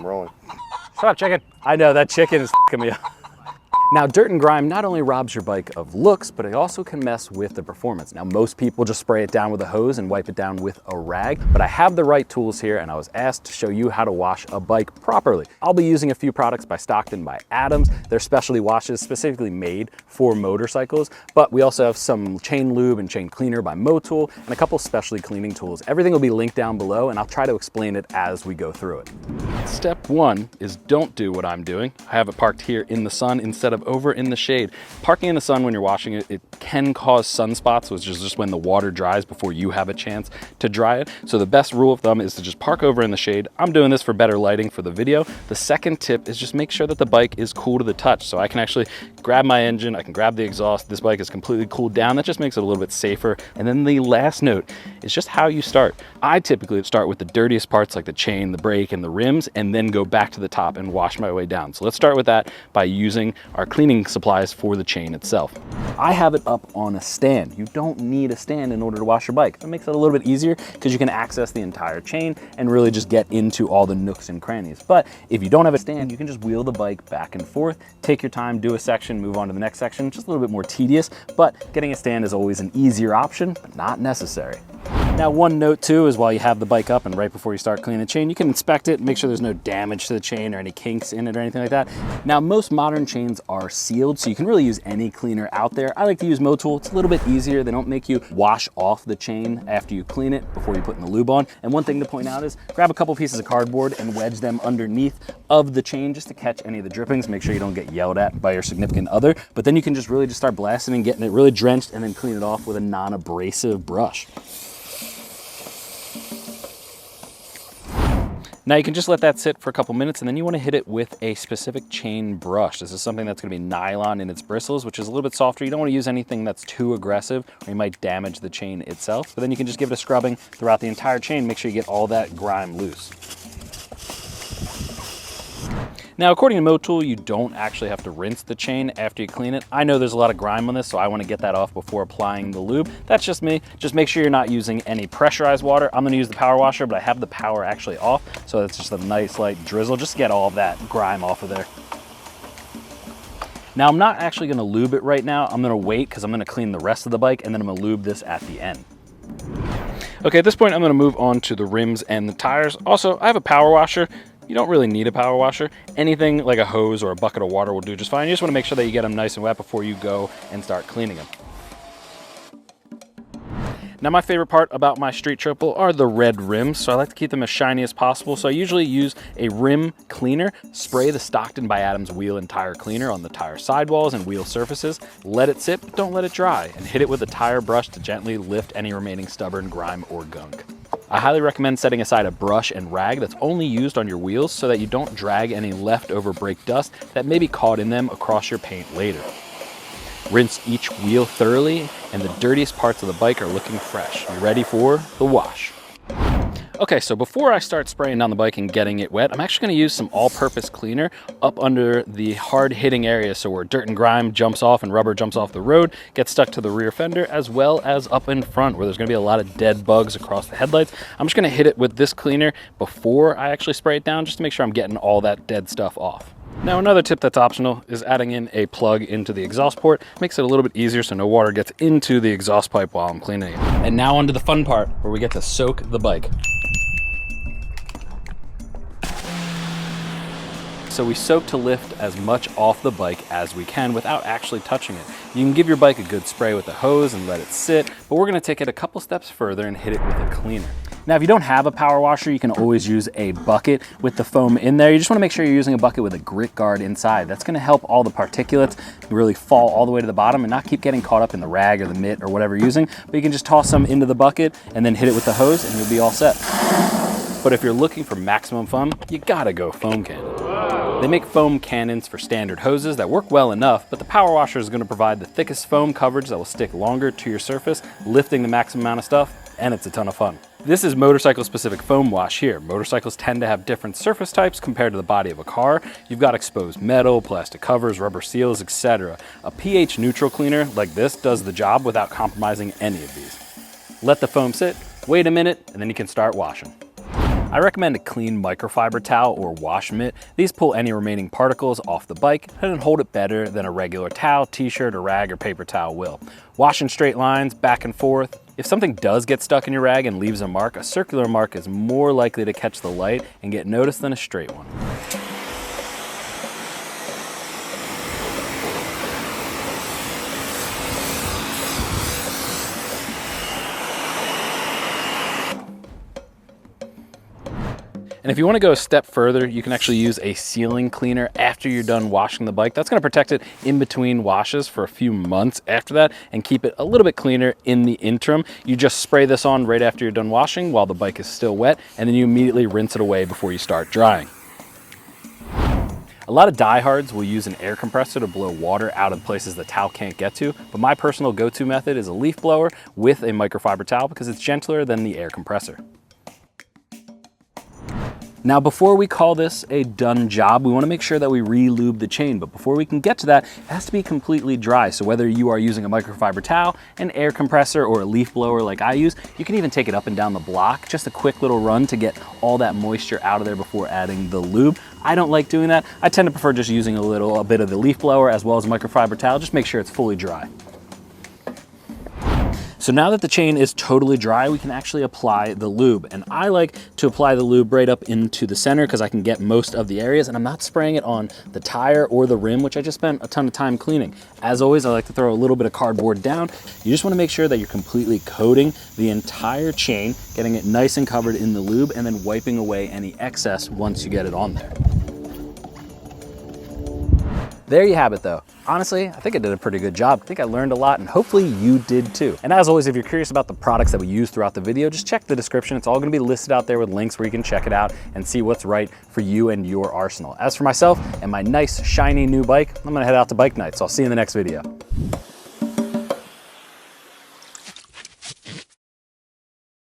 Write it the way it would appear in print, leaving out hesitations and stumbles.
rolling. Shut up, chicken. I know, that chicken is f***ing me up. Now, dirt and grime not only robs your bike of looks, but it also can mess with the performance. Now, most people just spray it down with a hose and wipe it down with a rag, but I have the right tools here, and I was asked to show you how to wash a bike properly. I'll be using a few products by Stockton by Adams. They're specialty washes specifically made for motorcycles, but we also have some chain lube and chain cleaner by Motul and a couple specialty cleaning tools. Everything will be linked down below, and I'll try to explain it as we go through it. Step one is don't do what I'm doing. I have it parked here in the sun instead of over in the shade. Parking in the sun when you're washing it, it can cause sunspots, which is just when the water dries before you have a chance to dry it. So the best rule of thumb is to just park over in the shade. I'm doing this for better lighting for the video. The second tip is just make sure that the bike is cool to the touch. So I can actually grab my engine, I can grab the exhaust. This bike is completely cooled down. That just makes it a little bit safer. And then the last note is just how you start. I typically start with the dirtiest parts like the chain, the brake, and the rims, and then go back to the top and wash my way down. So let's start with that by using our cleaning supplies for the chain itself. I have it up on a stand. You don't need a stand in order to wash your bike. That makes it a little bit easier because you can access the entire chain and really just get into all the nooks and crannies. But if you don't have a stand, you can just wheel the bike back and forth, take your time, do a section, move on to the next section. Just a little bit more tedious, but getting a stand is always an easier option, but not necessary. Now, one note too is while you have the bike up and right before you start cleaning the chain, you can inspect it, make sure there's no damage to the chain or any kinks in it or anything like that. Now, most modern chains are sealed, so you can really use any cleaner out there. I like to use Motul. It's a little bit easier. They don't make you wash off the chain after you clean it before you put in the lube on. And one thing to point out is grab a couple pieces of cardboard and wedge them underneath of the chain just to catch any of the drippings. Make sure you don't get yelled at by your significant other. But then you can just really just start blasting and getting it really drenched and then clean it off with a non-abrasive brush. Now you can just let that sit for a couple minutes and then you want to hit it with a specific chain brush. This is something that's going to be nylon in its bristles, which is a little bit softer. You don't want to use anything that's too aggressive or you might damage the chain itself. But then you can just give it a scrubbing throughout the entire chain. Make sure you get all that grime loose. Now, according to Motul, you don't actually have to rinse the chain after you clean it. I know there's a lot of grime on this, so I want to get that off before applying the lube. That's just me. Just make sure you're not using any pressurized water. I'm going to use the power washer, but I have the power actually off, so it's just a nice light drizzle. Just to get all of that grime off of there. Now, I'm not actually going to lube it right now. I'm going to wait because I'm going to clean the rest of the bike, and then I'm going to lube this at the end. Okay, at this point, I'm going to move on to the rims and the tires. Also, I have a power washer. You don't really need a power washer. Anything like a hose or a bucket of water will do just fine. You just want to make sure that you get them nice and wet before you go and start cleaning them. Now, my favorite part about my street triple are the red rims, so I like to keep them as shiny as possible. So I usually use a rim cleaner, spray the Stockton by Adams wheel and tire cleaner on the tire sidewalls and wheel surfaces, let it sit, but don't let it dry, and hit it with a tire brush to gently lift any remaining stubborn grime or gunk. I highly recommend setting aside a brush and rag that's only used on your wheels so that you don't drag any leftover brake dust that may be caught in them across your paint later. Rinse each wheel thoroughly and the dirtiest parts of the bike are looking fresh. You ready for the wash? Okay, so before I start spraying down the bike and getting it wet, I'm actually going to use some all-purpose cleaner up under the hard-hitting area, so where dirt and grime jumps off and rubber jumps off the road, gets stuck to the rear fender, as well as up in front where there's going to be a lot of dead bugs across the headlights. I'm just going to hit it with this cleaner before I actually spray it down, just to make sure I'm getting all that dead stuff off. Now, another tip that's optional is adding in a plug into the exhaust port. Makes it a little bit easier so no water gets into the exhaust pipe while I'm cleaning it. And now onto the fun part where we get to soak the bike. So we soak to lift as much off the bike as we can without actually touching it. You can give your bike a good spray with a hose and let it sit, but we're gonna take it a couple steps further and hit it with a cleaner. Now, if you don't have a power washer, you can always use a bucket with the foam in there. You just wanna make sure you're using a bucket with a grit guard inside. That's gonna help all the particulates really fall all the way to the bottom and not keep getting caught up in the rag or the mitt or whatever you're using. But you can just toss some into the bucket and then hit it with the hose and you'll be all set. But if you're looking for maximum fun, you gotta go foam cannon. They make foam cannons for standard hoses that work well enough, but the power washer is going to provide the thickest foam coverage that will stick longer to your surface, lifting the maximum amount of stuff, and it's a ton of fun. This is motorcycle-specific foam wash here. Motorcycles tend to have different surface types compared to the body of a car. You've got exposed metal, plastic covers, rubber seals, etc. A pH neutral cleaner like this does the job without compromising any of these. Let the foam sit, wait a minute, and then you can start washing. I recommend a clean microfiber towel or wash mitt. These pull any remaining particles off the bike and hold it better than a regular towel, t-shirt, or rag, or paper towel will. Wash in straight lines, back and forth. If something does get stuck in your rag and leaves a mark, a circular mark is more likely to catch the light and get noticed than a straight one. And if you want to go a step further, you can actually use a sealing cleaner after you're done washing the bike. That's going to protect it in between washes for a few months after that and keep it a little bit cleaner in the interim. You just spray this on right after you're done washing while the bike is still wet, and then you immediately rinse it away before you start drying. A lot of diehards will use an air compressor to blow water out of places the towel can't get to, but my personal go-to method is a leaf blower with a microfiber towel because it's gentler than the air compressor. Now, before we call this a done job, we want to make sure that we re-lube the chain. But before we can get to that, it has to be completely dry. So whether you are using a microfiber towel, an air compressor, or a leaf blower like I use, you can even take it up and down the block. Just a quick little run to get all that moisture out of there before adding the lube. I don't like doing that. I tend to prefer just using a bit of the leaf blower as well as a microfiber towel. Just make sure it's fully dry. So now that the chain is totally dry, we can actually apply the lube. And I like to apply the lube right up into the center because I can get most of the areas, and I'm not spraying it on the tire or the rim, which I just spent a ton of time cleaning. As always, I like to throw a little bit of cardboard down. You just want to make sure that you're completely coating the entire chain, getting it nice and covered in the lube, and then wiping away any excess once you get it on there. There you have it though. Honestly, I think I did a pretty good job. I think I learned a lot, and hopefully you did too. And as always, if you're curious about the products that we use throughout the video, just check the description. It's all gonna be listed out there with links where you can check it out and see what's right for you and your arsenal. As for myself and my nice, shiny new bike, I'm gonna head out to bike night, so I'll see you in the next video.